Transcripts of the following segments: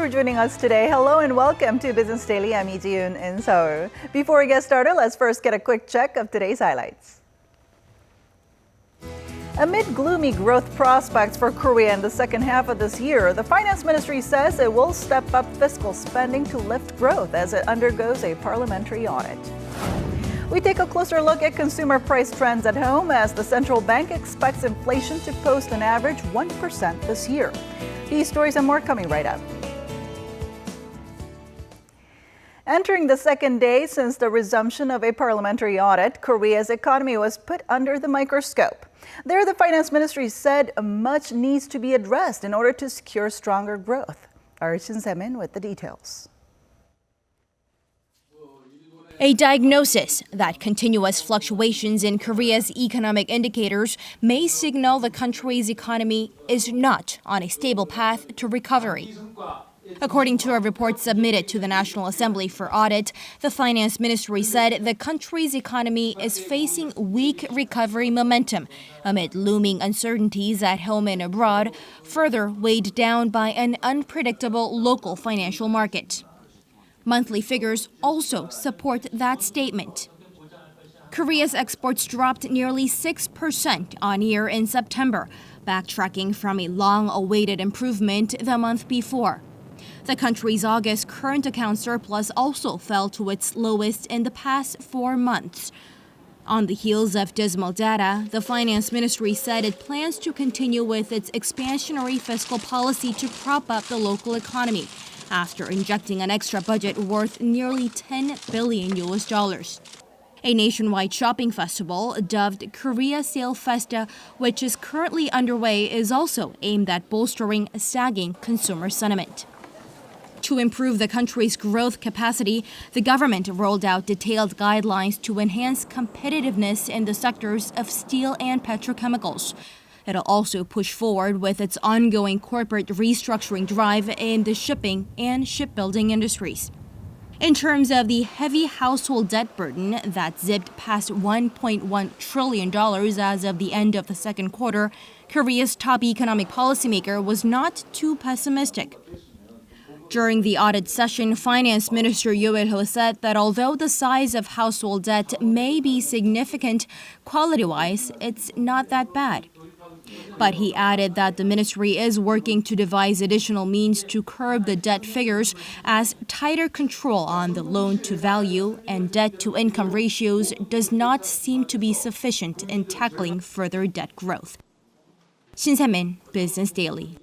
for joining us today. Hello and welcome to Business Daily. I'm Lee Ji-yoon in Seoul. Before we get started, let's first get a quick check of today's highlights. Amid gloomy growth prospects for Korea in the second half of this year, the Finance Ministry says it will step up fiscal spending to lift growth as it undergoes a parliamentary audit. We take a closer look at consumer price trends at home as the central bank expects inflation to post an average 1% this year. These stories and more coming right up. Entering the second day since the resumption of a parliamentary audit, Korea's economy was put under the microscope. There, the Finance Ministry said much needs to be addressed in order to secure stronger growth. Our Shin Se-min with the details. A diagnosis that continuous fluctuations in Korea's economic indicators may signal the country's economy is not on a stable path to recovery. According to a report submitted to the National Assembly for audit, the Finance Ministry said the country's economy is facing weak recovery momentum amid looming uncertainties at home and abroad, further weighed down by an unpredictable local financial market. Monthly figures also support that statement. Korea's exports dropped nearly 6% on year in September, backtracking from a long-awaited improvement the month before. The country's August current account surplus also fell to its lowest in the past 4 months. On the heels of dismal data, the Finance Ministry said it plans to continue with its expansionary fiscal policy to prop up the local economy, after injecting an extra budget worth nearly $10 billion. A nationwide shopping festival dubbed Korea Sale Festa, which is currently underway, is also aimed at bolstering sagging consumer sentiment. To improve the country's growth capacity, the government rolled out detailed guidelines to enhance competitiveness in the sectors of steel and petrochemicals. It'll also push forward with its ongoing corporate restructuring drive in the shipping and shipbuilding industries. In terms of the heavy household debt burden that zipped past $1.1 trillion as of the end of the second quarter, Korea's top economic policymaker was not too pessimistic. During the audit session, Finance Minister Yoo Il-ho said that although the size of household debt may be significant, quality-wise, it's not that bad. But he added that the ministry is working to devise additional means to curb the debt figures, as tighter control on the loan-to-value and debt-to-income ratios does not seem to be sufficient in tackling further debt growth. Shin Se-min, Business Daily.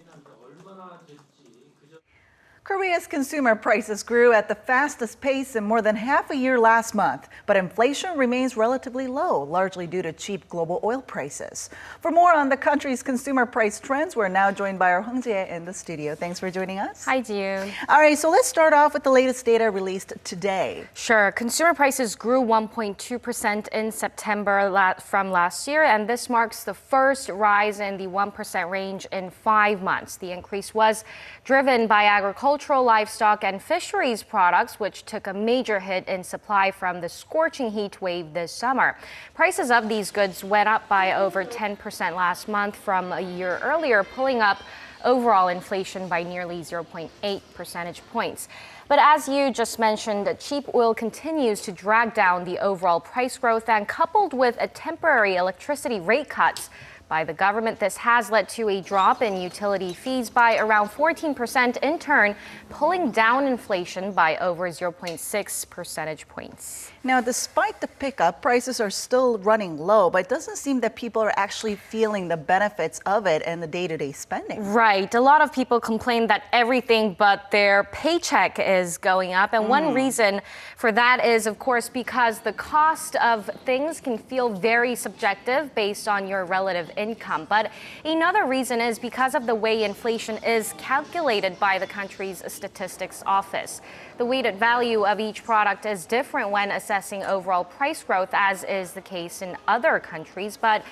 Korea's consumer prices grew at the fastest pace in more than half a year last month, but inflation remains relatively low, largely due to cheap global oil prices. For more on the country's consumer price trends, we're now joined by our Hong Jie in the studio. Thanks for joining us. Hi, Ji-yoon. All right, so let's start off with the latest data released today. Sure. Consumer prices grew 1.2% in September from last year, and this marks the first rise in the 1% range in 5 months. The increase was driven by agricultural, livestock, and fisheries products, which took a major hit in supply from the scorching heat wave this summer. Prices of these goods went up by over 10% last month from a year earlier, pulling up overall inflation by nearly 0.8 percentage points. But as you just mentioned, cheap oil continues to drag down the overall price growth, and coupled with a temporary electricity rate cuts by the government, this has led to a drop in utility fees by around 14%, in turn pulling down inflation by over 0.6 percentage points. Now, despite the pickup, prices are still running low, but it doesn't seem that people are actually feeling the benefits of it in the day-to-day spending. Right. A lot of people complain that everything but their paycheck is going up. And one reason for that is, of course, because the cost of things can feel very subjective based on your relative income. But another reason is because of the way inflation is calculated by the country's statistics office. The weighted value of each product is different when assessing overall price growth, as is the case in other countries. But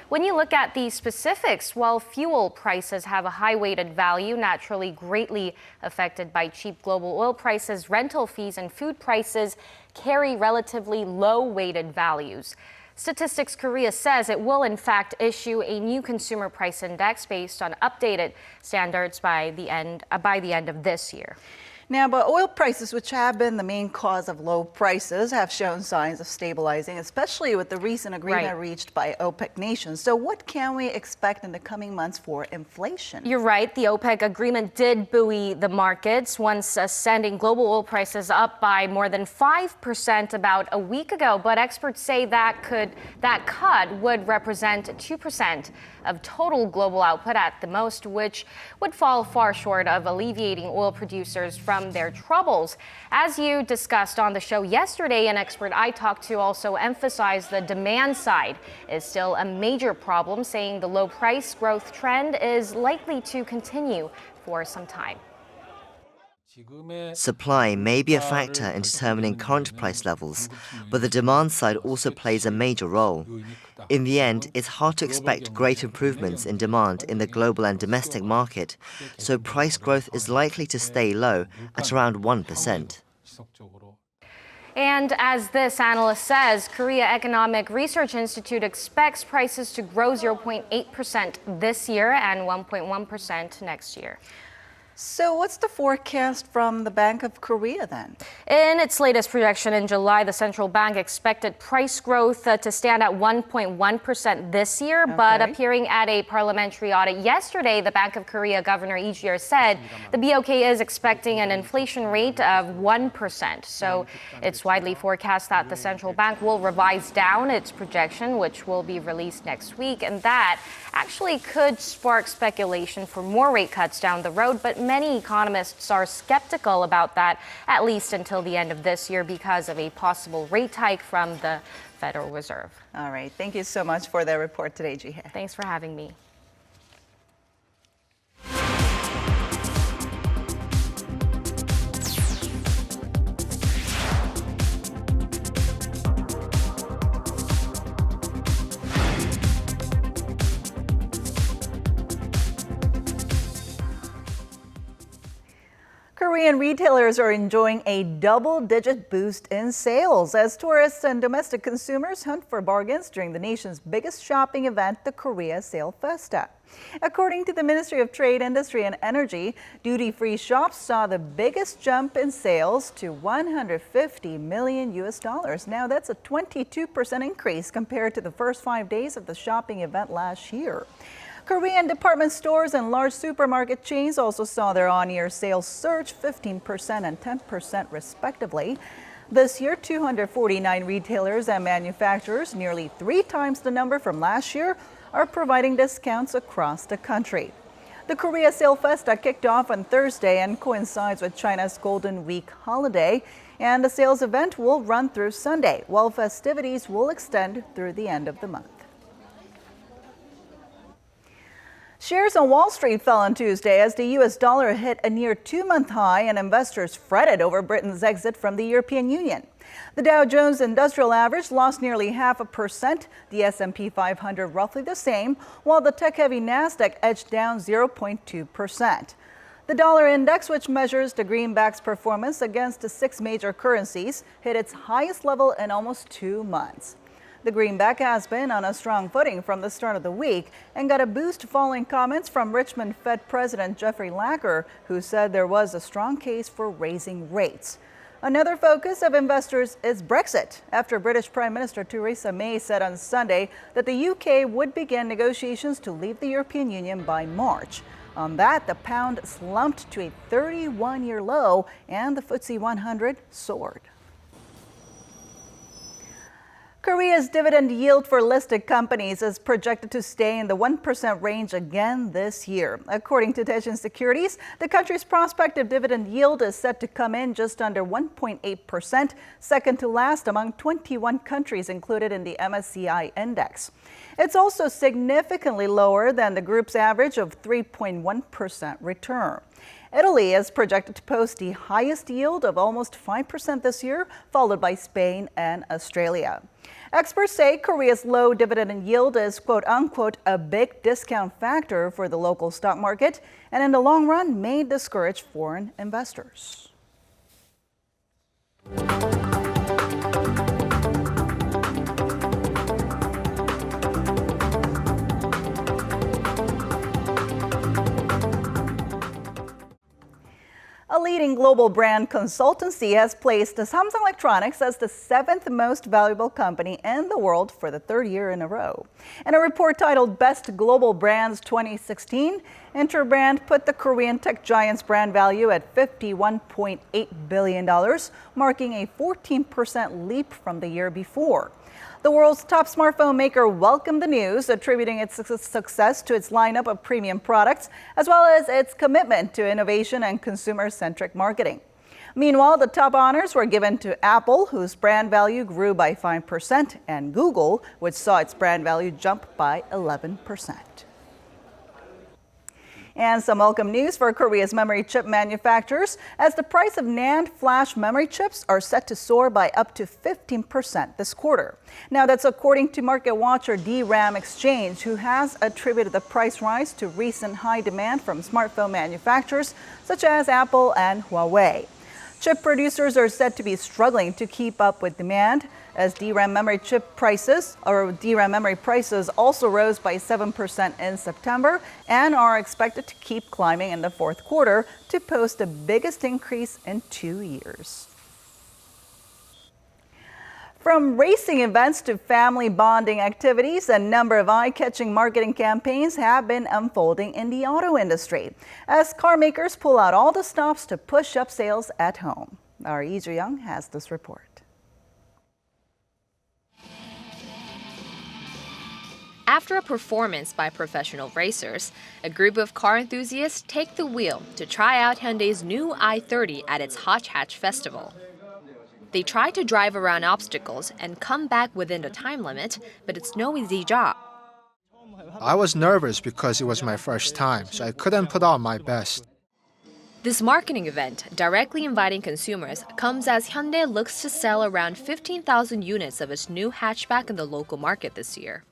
when you look at the specifics, while fuel prices have a high weighted value, naturally greatly affected by cheap global oil prices, rental fees and food prices carry relatively low weighted values. Statistics Korea says it will in fact issue a new consumer price index based on updated standards by the end of this year. Now, but oil prices, which have been the main cause of low prices, have shown signs of stabilizing, especially with the recent agreement reached by OPEC nations. So what can we expect in the coming months for inflation? You're right. The OPEC agreement did buoy the markets, once sending global oil prices up by more than 5% about a week ago. But experts say that cut would represent 2% of total global output at the most, which would fall far short of alleviating oil producers from their troubles. As you discussed on the show yesterday, an expert I talked to also emphasized the demand side is still a major problem, saying the low price growth trend is likely to continue for some time. Supply may be a factor in determining current price levels, but the demand side also plays a major role. In the end, it's hard to expect great improvements in demand in the global and domestic market, so price growth is likely to stay low at around 1%. And as this analyst says, Korea Economic Research Institute expects prices to grow 0.8% this year and 1.1% next year. So what's the forecast from the Bank of Korea then? In its latest projection in July, the central bank expected price growth to stand at 1.1% this year. But appearing at a parliamentary audit yesterday, the Bank of Korea Governor Lee Ji-yeol said the BOK is expecting an inflation rate of 1%. So it's widely forecast that the central bank will revise down its projection, which will be released next week. And that actually could spark speculation for more rate cuts down the road. But many economists are skeptical about that, at least until the end of this year, because of a possible rate hike from the Federal Reserve. All right. Thank you so much for that report today, Ji-hye. Thanks for having me. Korean retailers are enjoying a double-digit boost in sales as tourists and domestic consumers hunt for bargains during the nation's biggest shopping event, the Korea Sale Festa. According to the Ministry of Trade, Industry and Energy, duty-free shops saw the biggest jump in sales to $150 million. Now that's a 22% increase compared to the first 5 days of the shopping event last year. Korean department stores and large supermarket chains also saw their on-year sales surge 15% and 10% respectively. This year, 249 retailers and manufacturers, nearly 3 times the number from last year, are providing discounts across the country. The Korea Sale Festa kicked off on Thursday and coincides with China's Golden Week holiday, and the sales event will run through Sunday, while festivities will extend through the end of the month. Shares on Wall Street fell on Tuesday as the U.S. dollar hit a near 2-month high and investors fretted over Britain's exit from the European Union. The Dow Jones Industrial Average lost nearly 0.5%, the S&P 500 roughly the same, while the tech-heavy Nasdaq edged down 0.2%. The dollar index, which measures the greenback's performance against the 6 major currencies, hit its highest level in almost 2 months. The greenback has been on a strong footing from the start of the week and got a boost following comments from Richmond Fed President Jeffrey Lacker, who said there was a strong case for raising rates. Another focus of investors is Brexit, after British Prime Minister Theresa May said on Sunday that the UK would begin negotiations to leave the European Union by March. On that, the pound slumped to a 31-year low and the FTSE 100 soared. Korea's dividend yield for listed companies is projected to stay in the 1% range again this year. According to Daishin Securities, the country's prospective dividend yield is set to come in just under 1.8%, second to last among 21 countries included in the MSCI index. It's also significantly lower than the group's average of 3.1% return. Italy is projected to post the highest yield of almost 5% this year, followed by Spain and Australia. Experts say Korea's low dividend yield is quote-unquote a big discount factor for the local stock market and in the long run may discourage foreign investors. leading global brand consultancy has placed Samsung Electronics as the 7th most valuable company in the world for the 3rd year in a row. In a report titled Best Global Brands 2016, Interbrand put the Korean tech giant's brand value at $51.8 billion, marking a 14% leap from the year before. The world's top smartphone maker welcomed the news, attributing its success to its lineup of premium products, as well as its commitment to innovation and consumer-centric marketing. Meanwhile, the top honors were given to Apple, whose brand value grew by 5%, and Google, which saw its brand value jump by 11%. And some welcome news for Korea's memory chip manufacturers, as the price of NAND flash memory chips are set to soar by up to 15% this quarter. Now, that's according to market watcher DRAM Exchange, who has attributed the price rise to recent high demand from smartphone manufacturers such as Apple and Huawei. Chip producers are said to be struggling to keep up with demand, as DRAM memory prices also rose by 7% in September and are expected to keep climbing in the 4th quarter to post the biggest increase in 2 years. From racing events to family bonding activities, a number of eye-catching marketing campaigns have been unfolding in the auto industry as car makers pull out all the stops to push up sales at home. Our Lee Joo-young has this report. After a performance by professional racers, a group of car enthusiasts take the wheel to try out Hyundai's new i30 at its Hot Hatch Festival. They try to drive around obstacles and come back within the time limit, but it's no easy job. I was nervous because it was my first time, so I couldn't put on my best. This marketing event, directly inviting consumers, comes as Hyundai looks to sell around 15,000 units of its new hatchback in the local market this year.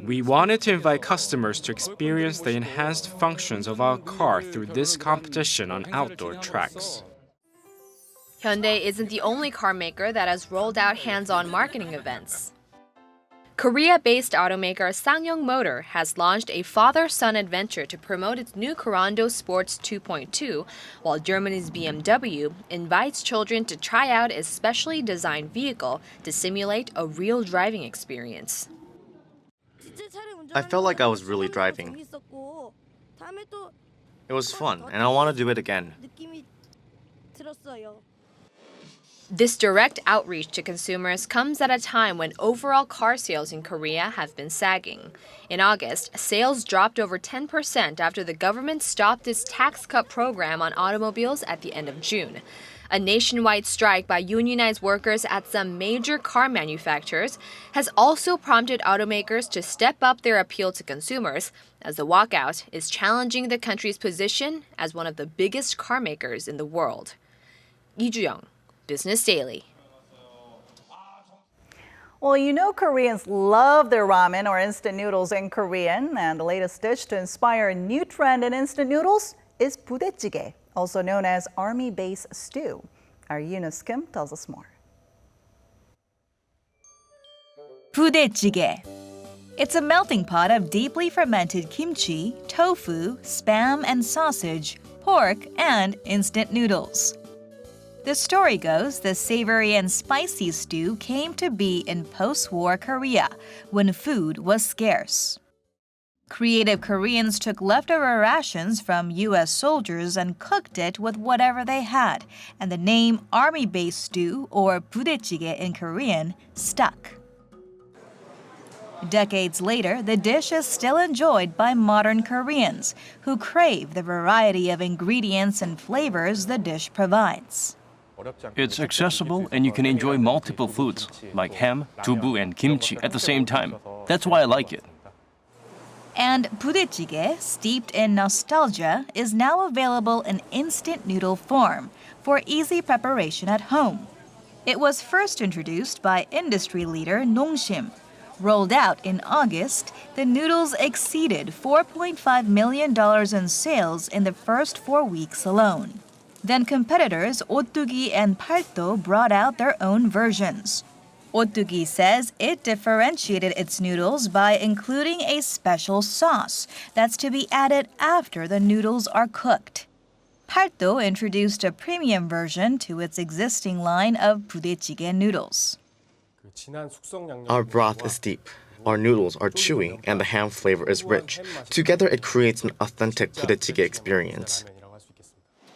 We wanted to invite customers to experience the enhanced functions of our car through this competition on outdoor tracks. Hyundai isn't the only car maker that has rolled out hands-on marketing events. Korea-based automaker Ssangyong Motor has launched a father-son adventure to promote its new Corando Sports 2.2, while Germany's BMW invites children to try out its specially designed vehicle to simulate a real driving experience. I felt like I was really driving. It was fun, and I want to do it again. This direct outreach to consumers comes at a time when overall car sales in Korea have been sagging. In August, sales dropped over 10% after the government stopped its tax cut program on automobiles at the end of June. A nationwide strike by unionized workers at some major car manufacturers has also prompted automakers to step up their appeal to consumers, as the walkout is challenging the country's position as one of the biggest car makers in the world. Lee Joo-young, Business Daily. Well, you know Koreans love their ramen or instant noodles in Korean, and the latest dish to inspire a new trend in instant noodles is budae-jjigae, also known as army base stew. Our Eunice Kim tells us more. 부대찌개. It's a melting pot of deeply fermented kimchi, tofu, spam and sausage, pork, and instant noodles. The story goes the savory and spicy stew came to be in post-war Korea when food was scarce. Creative Koreans took leftover rations from U.S. soldiers and cooked it with whatever they had, and the name Army Base Stew, or budae-jjigae in Korean, stuck. Decades later, the dish is still enjoyed by modern Koreans who crave the variety of ingredients and flavors the dish provides. It's accessible and you can enjoy multiple foods like ham, dubu, and kimchi at the same time. That's why I like it. And budae-jjigae, steeped in nostalgia, is now available in instant noodle form for easy preparation at home. It was first introduced by industry leader Nongshim. Rolled out in August, the noodles exceeded $4.5 million in sales in the first 4 weeks alone. Then competitors Otdugi and Palto brought out their own versions. Otdugi says it differentiated its noodles by including a special sauce that's to be added after the noodles are cooked. 팔도 introduced a premium version to its existing line of 부대찌개 noodles. Our broth is deep, our noodles are chewy, and the ham flavor is rich. Together, it creates an authentic 부대찌개 experience.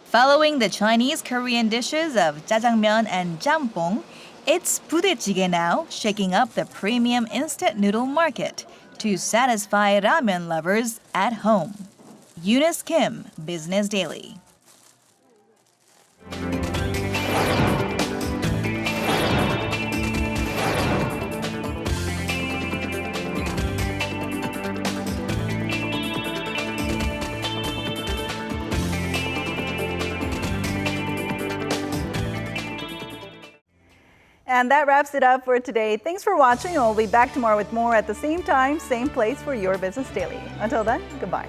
Following the Chinese-Korean dishes of jjajangmyeon and jjampong, it's 부대찌개 now, shaking up the premium instant noodle market to satisfy ramen lovers at home. Eunice Kim, Business Daily. And that wraps it up for today. Thanks for watching. We'll be back tomorrow with more at the same time, same place for your Business Daily. Until then, goodbye.